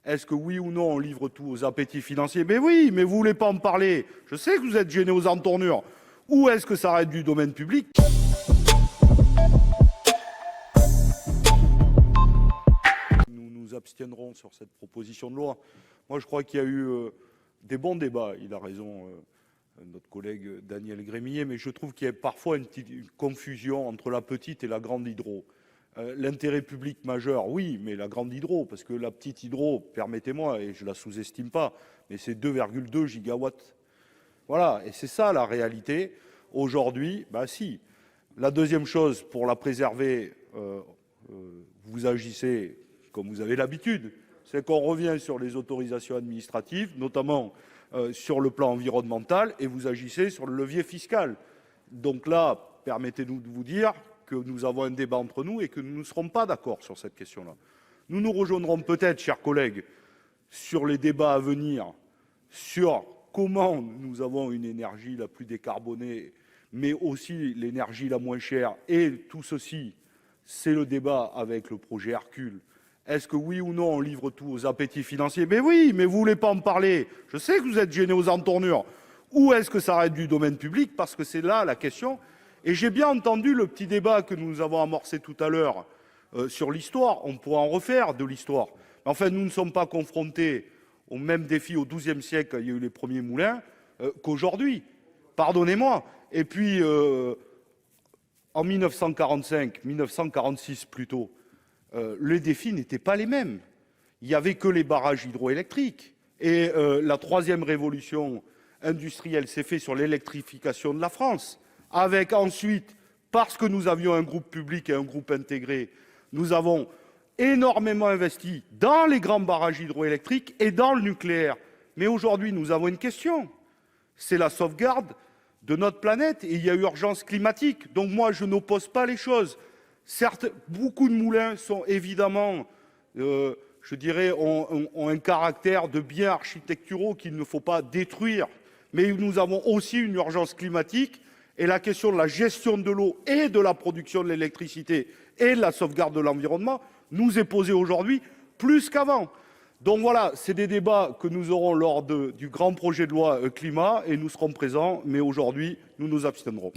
Est-ce que oui ou non on livre tout aux appétits financiers? Mais oui, mais vous voulez pas en parler. Je sais que vous êtes gênés aux entournures. Ou est-ce que ça reste du domaine public? Nous nous abstiendrons sur cette proposition de loi. Moi, je crois qu'il y a eu des bons débats. Il a raison, notre collègue Daniel Grémillet, mais je trouve qu'il y a parfois une confusion entre la petite et la grande hydro. L'intérêt public majeur, oui, mais la grande hydro, parce que la petite hydro, permettez-moi, et je la sous-estime pas, mais c'est 2,2 gigawatts. Voilà, et c'est ça la réalité. Aujourd'hui, bah si. La deuxième chose, pour la préserver, vous agissez comme vous avez l'habitude, c'est qu'on revient sur les autorisations administratives, notamment sur le plan environnemental, et vous agissez sur le levier fiscal. Donc là, permettez-nous de vous dire que nous avons un débat entre nous et que nous ne serons pas d'accord sur cette question-là. Nous nous rejoindrons peut-être, chers collègues, sur les débats à venir, sur comment nous avons une énergie la plus décarbonée, mais aussi l'énergie la moins chère. Et tout ceci, c'est le débat avec le projet Hercule. Est-ce que oui ou non on livre tout aux appétits financiers? Mais oui, mais vous voulez pas en parler. Je sais que vous êtes gênés aux entournures. Ou est-ce que ça reste du domaine public? Parce que c'est là la question. Et j'ai bien entendu le petit débat que nous avons amorcé tout à l'heure sur l'histoire. On pourra en refaire de l'histoire. Mais enfin, nous ne sommes pas confrontés aux mêmes défis au XIIe siècle, quand il y a eu les premiers moulins, qu'aujourd'hui. Pardonnez-moi. Et puis, en 1945, 1946 plutôt, les défis n'étaient pas les mêmes. Il n'y avait que les barrages hydroélectriques. Et la troisième révolution industrielle s'est faite sur l'électrification de la France. Avec ensuite, parce que nous avions un groupe public et un groupe intégré, nous avons énormément investi dans les grands barrages hydroélectriques et dans le nucléaire. Mais aujourd'hui, nous avons une question. C'est la sauvegarde de notre planète et il y a urgence climatique. Donc moi, je n'oppose pas les choses. Certes, beaucoup de moulins sont évidemment, je dirais, ont un caractère de biens architecturaux qu'il ne faut pas détruire. Mais nous avons aussi une urgence climatique et la question de la gestion de l'eau et de la production de l'électricité et de la sauvegarde de l'environnement nous est posée aujourd'hui plus qu'avant. Donc voilà, c'est des débats que nous aurons lors du grand projet de loi climat et nous serons présents, mais aujourd'hui, nous nous abstiendrons.